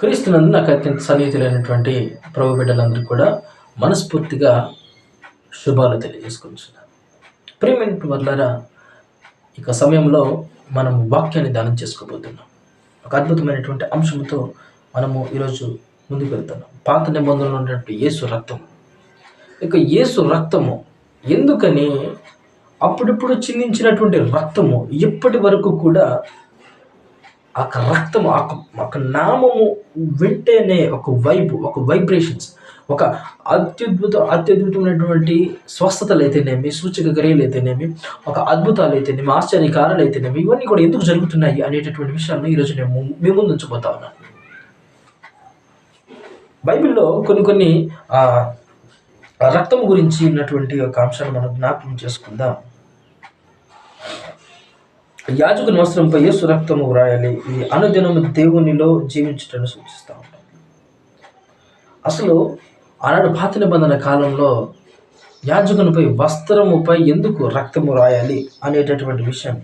క్రీస్తునందు నాకు అత్యంత సన్నిహితులైనటువంటి ప్రభు బిడ్డలందరూ కూడా మనస్ఫూర్తిగా శుభాలు తెలియజేసుకుంటున్నాను. ప్రియమైన వర్లారా, ఇక సమయంలో మనం వాక్యాన్ని ధ్యానం చేసుకోబోతున్నాం. ఒక అద్భుతమైనటువంటి అంశంతో మనము ఈరోజు ముందుకు వెళ్తున్నాం. పాత నిబంధనలో ఉన్నటువంటి యేసు రక్తం. ఇక యేసు రక్తము ఎందుకని అప్పుడిప్పుడు చిందించినటువంటి రక్తము ఇప్పటి వరకు కూడా ఆ రక్తము ఒక నామము వింటేనే ఒక వైబ్రేషన్స్, ఒక అత్యద్భుతమైనటువంటి స్వస్థతలు అయితేనేమి, సూచక క్రియలు అయితేనేమి, ఒక అద్భుతాలు అయితేనేమి, ఆశ్చర్యకారాలు అయితేనేమి, ఇవన్నీ కూడా ఎందుకు జరుగుతున్నాయి అనేటటువంటి విషయాలను ఈరోజు నేను మీ ముందు ఉంచబోతా ఉన్నాను. బైబిల్లో కొన్ని రక్తం గురించి ఉన్నటువంటి ఒక అంశాన్ని మనం జ్ఞాపకం చేసుకుందాం. యాజకుని వస్త్రంపై యేసు రక్తము వ్రాయాలి, ఇది అనుదినము దేవునిలో జీవించటను సూచిస్తూ ఉంటాం. అసలు ఆనాడు పాత నిబంధన కాలంలో యాజకునిపై వస్త్రముపై ఎందుకు రక్తము రాయాలి అనేటటువంటి విషయం,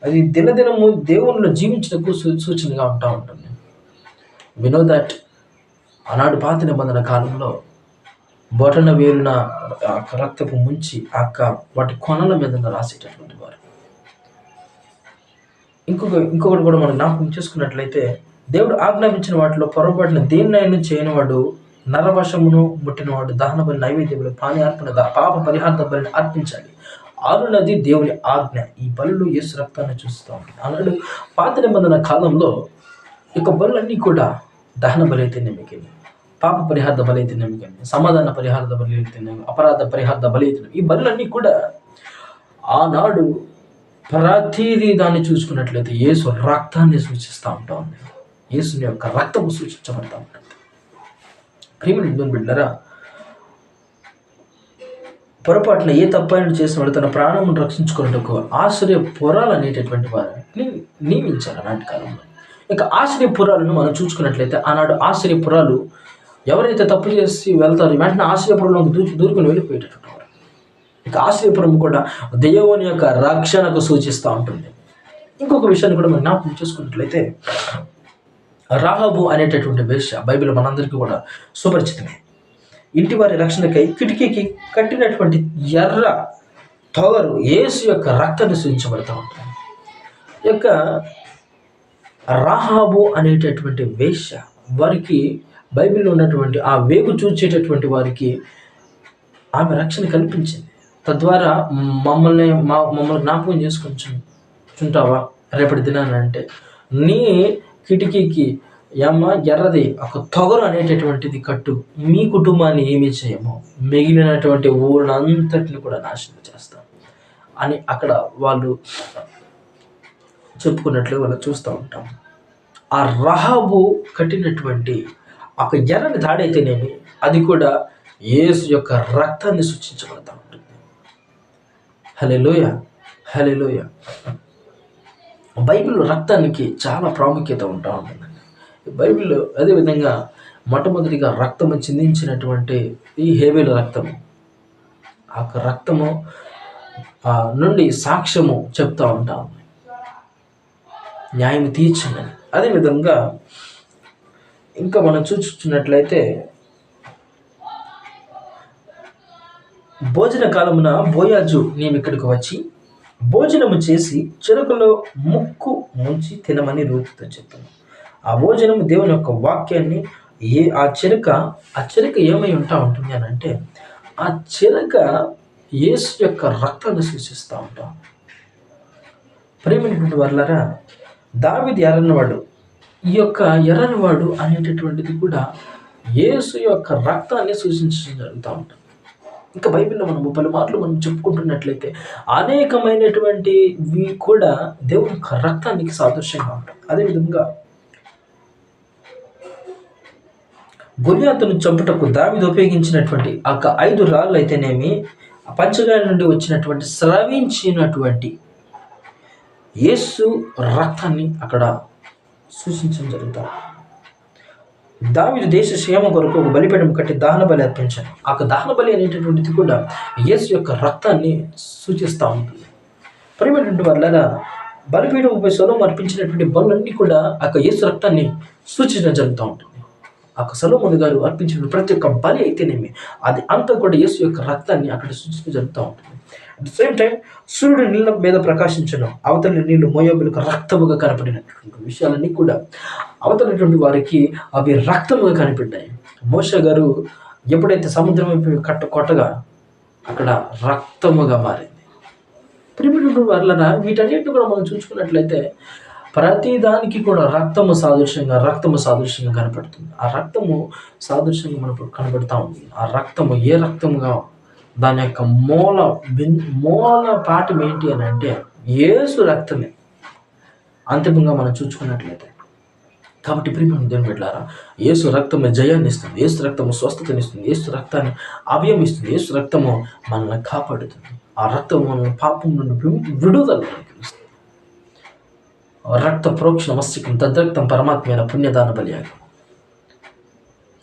అది దినదినము దేవునిలో జీవించటకు సూచనగా ఉంటుంది. వి నో దట్ ఆనాడు పాత నిబంధన కాలంలో బొటన వేలున రక్తపు ముంచి వాటి కొనల మీద రాసేటటువంటి వారు. ఇంకొకటి కూడా మనం జ్ఞాపకం చేసుకున్నట్లయితే, దేవుడు ఆజ్ఞాపించిన వాటిలో పొరపాటున దేన్నైనా చేయనివాడు, నరవశమును ముట్టినవాడు దహన బలి, నైవేద్యములు, పానీయార్పణ, పాప పరిహార్థ బలిని అర్పించాలి. ఆరునది దేవుని ఆజ్ఞ. ఈ బలులు యేసు రక్తాన్ని చూస్తూ ఉంటాయి. అన్నాడు పాత నిబంధన కాలంలో ఇక బలులన్నీ కూడా దహన బలి అయితేనేమి, పాప పరిహార్థ బలి అయితేనేమి, సమాధాన పరిహార్థ బలి అయితేనేమి, అపరాధ పరిహార్థ బలి అయితేనేమి, ఈ బలులన్నీ కూడా ఆనాడు ప్రతిదీ దాన్ని చూసుకున్నట్లయితే యేసు రక్తాన్ని సూచిస్తూ ఉంటా ఉంది. యేసుని యొక్క రక్తము సూచించబడతా ఉంటుంది. ప్రియమైన బిడ్డలారా, పొరపాటున ఏ తప్పైన చేసిన వాడు తన ప్రాణమును రక్షించుకున్నట్టుకు ఆశ్రయ పురాలు అనేటటువంటి వారిని నియమించారు ఆనాటి కాలంలో. ఇక ఆశ్రయ పురాలను మనం చూసుకున్నట్లయితే, ఆనాడు ఆశ్రయ పురాలు ఎవరైతే తప్పు చేసి వెళ్తారో వెంటనే ఆశ్రయపురంలోకి దూరుకుని వెళ్ళిపోయేటటువంటి వారు. ఇక ఆశ్రయపురం కూడా దేవుని యొక్క రక్షణకు సూచిస్తూ ఉంటుంది. ఇంకొక విషయాన్ని కూడా మనం జ్ఞాపకం చేసుకున్నట్లయితే, రాహాబు అనేటటువంటి వేశ్య బైబిల్ మనందరికీ కూడా సుపరిచితమే. ఇంటి వారి రక్షణకై కిటికీకి కట్టినటువంటి ఎర్ర తొగరు యేసు యొక్క రక్తాన్ని సూచించబడుతూ ఉంటుంది. యొక్క రాహాబు అనేటటువంటి వేశ్య వారికి బైబిల్లో ఉన్నటువంటి ఆ వేగు చూచేటటువంటి వారికి ఆమె రక్షణ కల్పించింది. తద్వారా మమ్మల్ని జ్ఞాపకం చేసుకుంటావా రేపటి దినాన్ని అంటే, నీ కిటికీకి ఎర్రది ఒక తొగరు అనేటటువంటిది కట్టు, మీ కుటుంబాన్ని ఏమీ చేయము, మిగిలినటువంటి ఊరినంతటిని కూడా నాశనం చేస్తాం అని అక్కడ వాళ్ళు చెప్పుకున్నట్లు వాళ్ళు చూస్తూ ఉంటాం. ఆ రహాబు కట్టినటువంటి ఒక ఎర్రని తాడైతేనేమి, అది కూడా యేసు యొక్క రక్తాన్ని సూచించబడతా ఉంటుంది. హల్లెలూయా, హల్లెలూయా. బైబిల్లో రక్తానికి చాలా ప్రాముఖ్యత ఉంటా ఉంటుంది. బైబిల్లో అదేవిధంగా మొట్టమొదటిగా రక్తము చిందించినటువంటి ఈ హేబెలు రక్తము, ఆ రక్తము నుండి సాక్ష్యము చెప్తా ఉంటాం, న్యాయం తీర్చిందని. అదేవిధంగా ఇంకా మనం చూచున్నట్లయితే, భోజన కాలమున బోయాజు నీవు ఇక్కడికి వచ్చి భోజనము చేసి చెరకులో ముక్కు ముంచి తినమని రూతుతో చెప్పాను. ఆ భోజనము దేవుని యొక్క వాక్యాన్ని ఆ చెరక ఏమై ఉంటుంది అని అంటే, ఆ చెరక యేసు యొక్క రక్తాన్ని సూచిస్తూ ఉంటాం. ప్రియమైనటువంటి వాళ్ళారా, దావీదు ఎర్రనివాడు, ఈ యొక్క ఎర్రనివాడు అనేటటువంటిది కూడా యేసు యొక్క రక్తాన్ని సూచించడం జరుగుతూ ఉంటుంది. ఇంకా బైబిల్లో మనం పలుమార్లు మనం చెప్పుకుంటున్నట్లయితే అనేకమైనటువంటివి కూడా దేవుని యొక్క రక్తానికి సాదృశ్యంగా ఉంటాయి. అదేవిధంగా గొలియాతును చంపుటకు దావీదు ఉపయోగించినటువంటి ఆ 5 రాళ్ళు అయితేనేమి, ఆ పంచగాయ నుండి వచ్చినటువంటి స్రవించినటువంటి యేసు రక్తాన్ని అక్కడ సూచించడం జరుగుతుంది. దావీదు దేశ క్షేమ కొరకు ఒక బలిపీఠం కట్టి దహన బలి అర్పించాడు. ఆ దహన బలి అనేటటువంటిది కూడా యేసు యొక్క రక్తాన్ని సూచిస్తూ ఉంటుంది. ప్రియమైనటువంటి వాళ్ళారా, బలిపీఠం ఉపయోగంలో అర్పించినటువంటి బలులన్నీ కూడా ఆ యేసు రక్తాన్ని సూచించడం జరుగుతూ ఉంటుంది. ఆ సొలొమోను గారు అర్పించిన ప్రతి ఒక్క బలి అయితేనేమి అది అంతా కూడా యేసు యొక్క రక్తాన్ని అక్కడ సూచించ జరుగుతూ ఉంటుంది. అట్ ద సేమ్ టైం సూర్యుడు నీళ్ళ మీద ప్రకాశించడం, అవతలి నీళ్లు మోయాబులకు రక్తముగా కనపడినటువంటి విషయాలన్నీ కూడా అవతలటువంటి వారికి అవి రక్తముగా కనిపెట్టాయి. మోషే గారు ఎప్పుడైతే సముద్రం వైపు కొట్టగా అక్కడ రక్తముగా మారింది. ప్రియమైనటువంటి వారలారా, వీటన్నిటిని కూడా మనం చూసుకున్నట్లయితే ప్రతి దానికి కూడా రక్తము సాదృశ్యంగా కనపడుతుంది. ఆ రక్తము సాదృశ్యంగా మనకు కనబడుతూ ఉంది. ఆ రక్తము ఏ రక్తముగా దాని యొక్క మూల పాఠం ఏంటి అని అంటే యేసు రక్తమే అంతిమంగా మనం చూసుకున్నట్లయితే. కాబట్టి ప్రియమైన దేవుని బిడ్డలారా, యేసు రక్తము జయాన్ని ఇస్తుంది, యేసు రక్తము స్వస్థతనిస్తుంది, యేసు రక్తాన్ని అభయం ఇస్తుంది, యేసు రక్తము మనల్ని కాపాడుతుంది. ఆ రక్తము మనల్ని పాపం నుండి విడుదల కలిగిస్తుంది. రక్త ప్రోక్షణ మస్తికం తద్రక్తం పరమాత్మైన పుణ్యదాన బలియాగం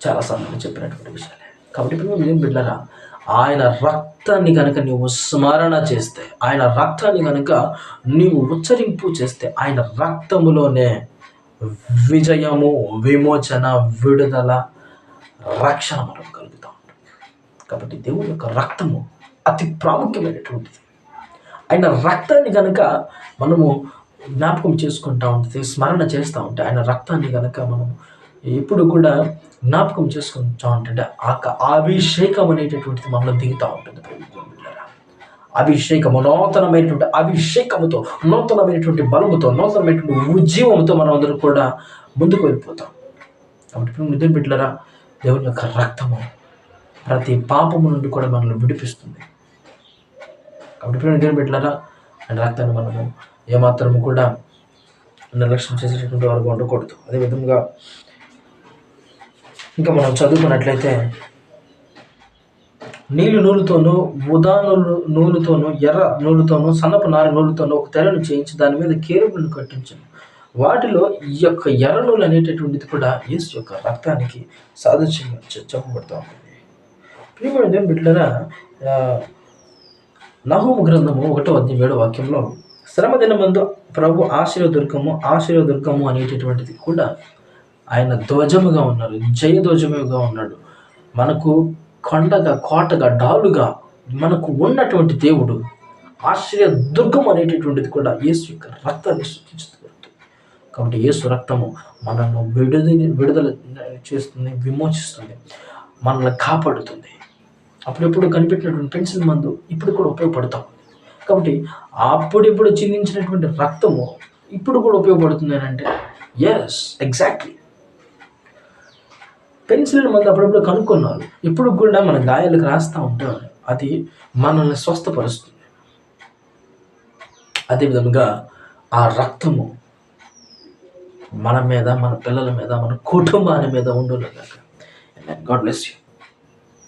చాలాసార్లు చెప్పినటువంటి విషయాలే. కాబట్టి ప్రియమైన బిడ్డలారా, ఆయన రక్తాన్ని కనుక నీవు స్మరణ చేస్తే, ఆయన రక్తాన్ని కనుక నీవు ఉచ్చరింపు చేస్తే, ఆయన రక్తములోనే విజయము, విమోచన, విడుదల, రక్షణ మనకు కలుగుతూ ఉంటుంది. కాబట్టి దేవుని యొక్క రక్తము అతి ప్రాముఖ్యమైనటువంటిది. ఆయన రక్తాన్ని కనుక మనము జ్ఞాపకం చేసుకుంటూ ఉంటుంది, స్మరణ చేస్తూ ఉంటే, ఆయన రక్తాన్ని కనుక మనం ఎప్పుడు కూడా జ్ఞాపకం చేసుకుంటూ ఉంటుంటే అభిషేకం అనేటటువంటిది మనలో దిగుతూ ఉంటుంది. అభిషేకము, నూతనమైనటువంటి అభిషేకముతో, నూతనమైనటువంటి బలముతో, నూతనమైనటువంటి ఉజ్జీవంతో మనం అందరూ కూడా ముందుకు వెళ్ళిపోతాం. కాబట్టి నిద్ర బిడ్డలారా, దేవుని యొక్క రక్తము ప్రతి పాపము నుండి కూడా మనల్ని విడిపిస్తుంది. కాబట్టి నిద్ర బిడ్డలారా, ఆయన రక్తాన్ని మనము ఏమాత్రము కూడా నిర్లక్ష్యం చేసేటటువంటి వారుగా ఉండకూడదు. అదేవిధంగా ఇంకా మనం చదువుకున్నట్లయితే నీళ్ళు నూలుతోనూ, ఉదా నూలుతోనూ, ఎర్ర నూలుతోనూ, సన్నపు నార నూలుతోనూ ఒక తెరను చేయించి దాని మీద కేరుబులను కట్టించాను. వాటిలో ఈ యొక్క ఎర్ర నూలు అనేటటువంటిది కూడా యేసు యొక్క రక్తానికి సాదృశ్యంగా చెప్పబడుతూ ఉంటుంది. ప్రియమైన దేవుని బిడ్డలారా, నహూము గ్రంథము 1:7 శ్రమ దినమందు ప్రభు ఆశీర్వదుర్గము అనేటటువంటిది కూడా ఆయన ధ్వజముగా ఉన్నారు, జయధ్వజముగా ఉన్నాడు. మనకు కొండగా, కోటగా, డాలుగా మనకు ఉన్నటువంటి దేవుడు ఆశ్రయదుర్గం అనేటటువంటిది కూడా యేసు యొక్క రక్తాన్ని సూచిస్తుంది. కాబట్టి యేసు రక్తము మనల్ని విడుదల చేస్తుంది, విమోచిస్తుంది, మనల్ని కాపాడుతుంది. అప్పుడెప్పుడు కనిపెట్టినటువంటి పెన్సిల్ మందు ఇప్పుడు కూడా ఉపయోగపడతాం. కాబట్టి అప్పుడిప్పుడు చిందించినటువంటి రక్తము ఇప్పుడు కూడా ఉపయోగపడుతుంది అని అంటే ఎస్, ఎగ్జాక్ట్లీ. పెన్సిల్ మందు అప్పుడప్పుడు కనుక్కున్నారు, ఇప్పుడు కూడా మన గాయాలకు రాస్తూ ఉంటాం, అది మనల్ని స్వస్థపరుస్తుంది. అదేవిధంగా ఆ రక్తము మన మీద, మన పిల్లల మీద, మన కుటుంబాన్ని మీద ఉండును గాక. God bless you.